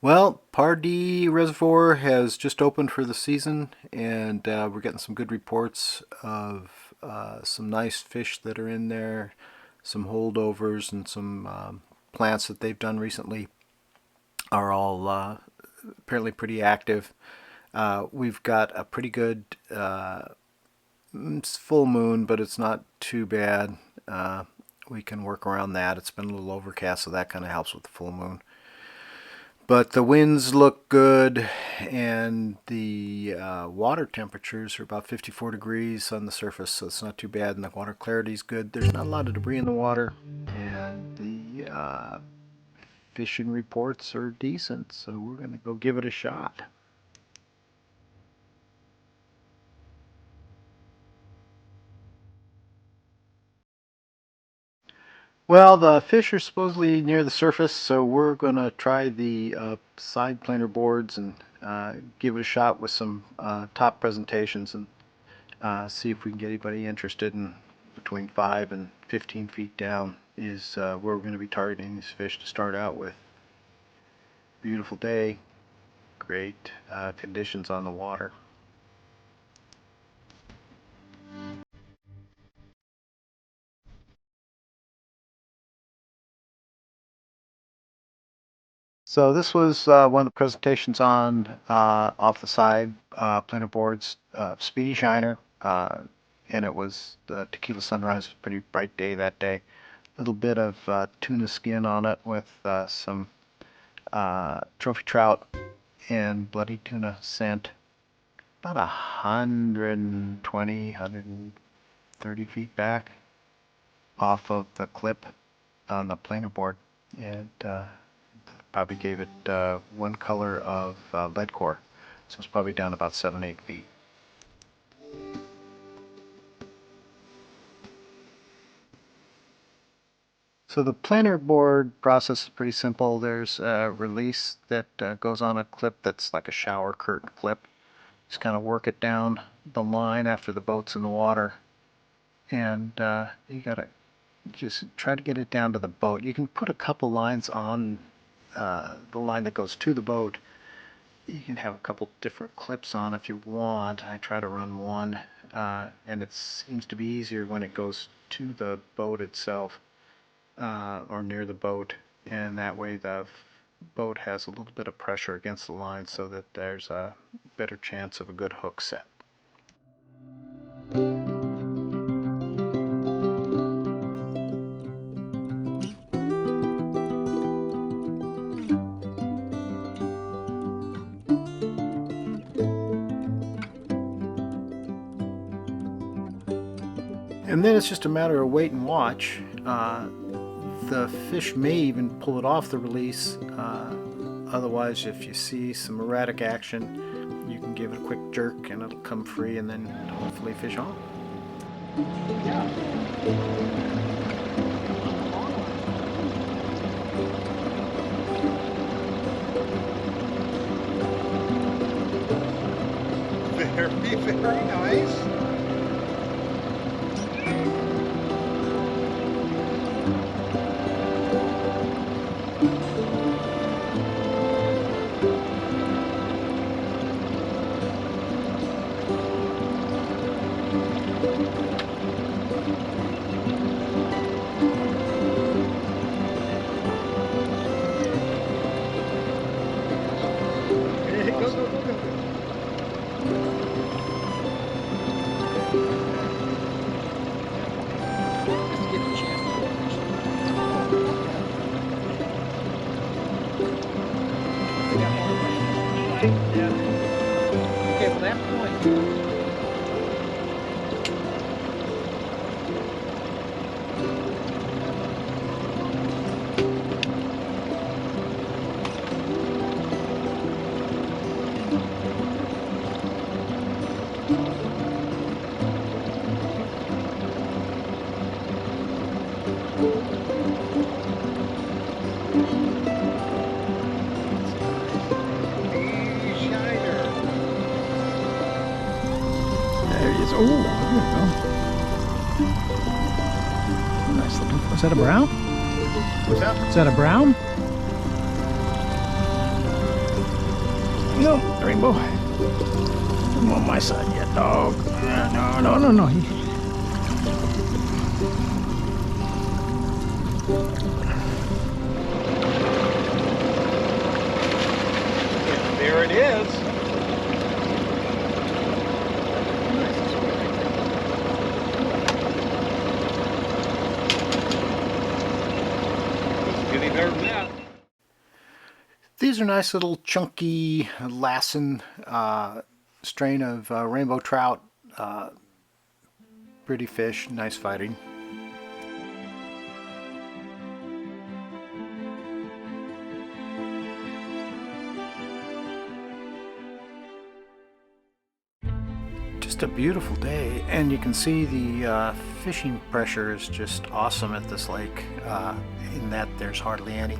Well, Pardee Reservoir has just opened for the season, and we're getting some good reports of some nice fish that are in there, some holdovers, and some plants that they've done recently are all apparently pretty active. We've got a pretty good full moon, but it's not too bad. We can work around that. It's been a little overcast, so that kind of helps with the full moon. But the winds look good, and the water temperatures are about 54 degrees on the surface, so it's not too bad, and the water clarity is good. There's not a lot of debris in the water, and the fishing reports are decent, so we're going to go give it a shot. Well, the fish are supposedly near the surface, so we're going to try the side planer boards and give it a shot with some top presentations and see if we can get anybody interested in between 5 and 15 feet down is where we're going to be targeting these fish to start out with. Beautiful day, great conditions on the water. So this was one of the presentations on off the side planer boards, Speedy Shiner, and it was the Tequila Sunrise, pretty bright day that day. A little bit of tuna skin on it with some trophy trout and bloody tuna scent. About 120, 130 feet back off of the clip on the planer board, and probably gave it one color of lead core, so it's probably down about 7-8 feet. So the planer board process is pretty simple. There's a release that goes on a clip that's like a shower curtain clip. Just kind of work it down the line after the boat's in the water, and you gotta just try to get it down to the boat. You can put a couple lines on the line that goes to the boat. You can have a couple different clips on if you want. I try to run one, and it seems to be easier when it goes to the boat itself or near the boat, and that way the boat has a little bit of pressure against the line so that there's a better chance of a good hook set. And then it's just a matter of wait and watch. The fish may even pull it off the release. Otherwise, if you see some erratic action, you can give it a quick jerk and it'll come free and then hopefully fish on. Very nice. Yeah. Okay, well that point. Oh, there you go. Nice looking. Was that a brown? What's that? Is that a brown? No, rainbow. I'm on my side yet, dog. No, no, no, no. There it is. It's getting better than that. These are nice little chunky Lassen strain of rainbow trout. Pretty fish, nice fighting. Just a beautiful day, and you can see the fishing pressure is just awesome at this lake, in that there's hardly any.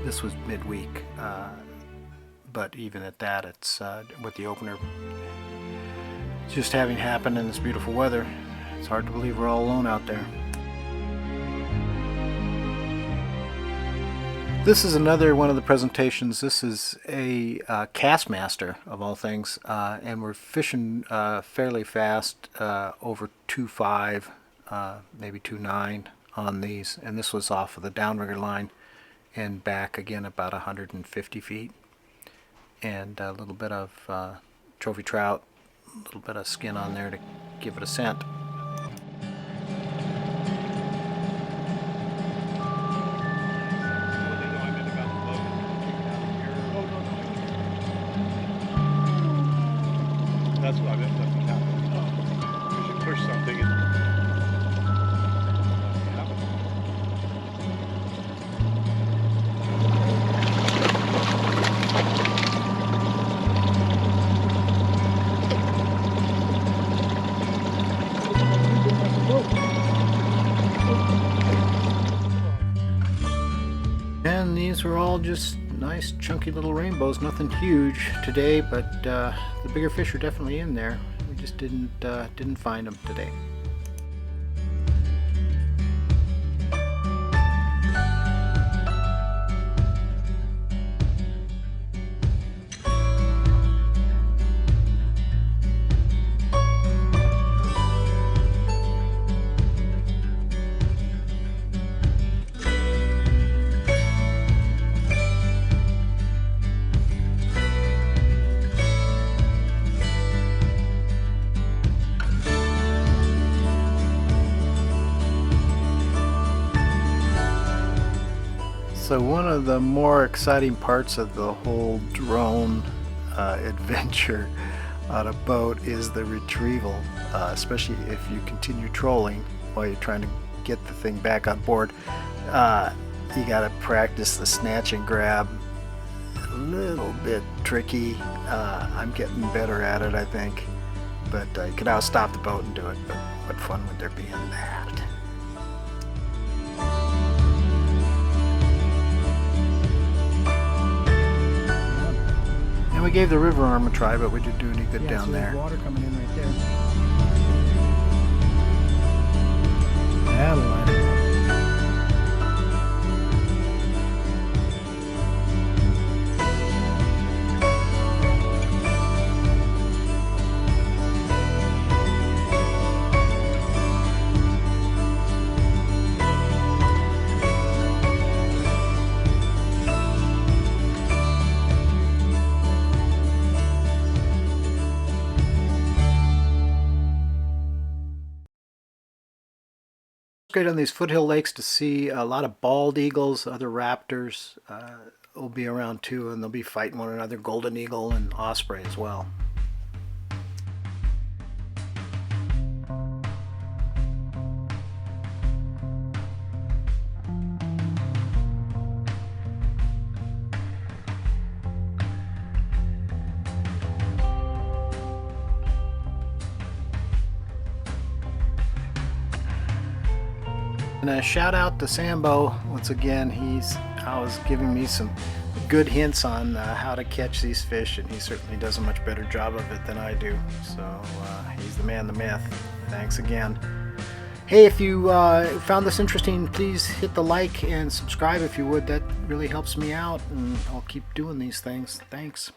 This was midweek, but even at that, it's with the opener just having happened in this beautiful weather, it's hard to believe we're all alone out there. This is another one of the presentations. This is a Castmaster of all things, and we're fishing fairly fast, over 2.5, maybe 2.9 on these, and this was off of the downrigger line and back again about 150 feet, and a little bit of trophy trout, a little bit of skin on there to give it a scent. That's what I meant. Nothing happened. You should push something and nothing happened. And these were all just nice chunky little rainbows, nothing huge today, but the bigger fish are definitely in there. We just didn't find them today. So one of the more exciting parts of the whole drone adventure on a boat is the retrieval, especially if you continue trolling while you're trying to get the thing back on board. You got to practice the snatch and grab. A little bit tricky. I'm getting better at it, I think, but you can now stop the boat and do it. But what fun would there be in that? And we gave the river arm a try, but we didn't do any good down there. Water coming in right there. That'll light it up. Great on these foothill lakes to see a lot of bald eagles, other raptors will be around too, and they'll be fighting one another, golden eagle and osprey as well. And a shout out to Sambo once again. He's always giving me some good hints on how to catch these fish, and he certainly does a much better job of it than I do. So he's the man, the myth. Thanks again. Hey, if you found this interesting, please hit the like and subscribe if you would. That really helps me out, and I'll keep doing these things. Thanks.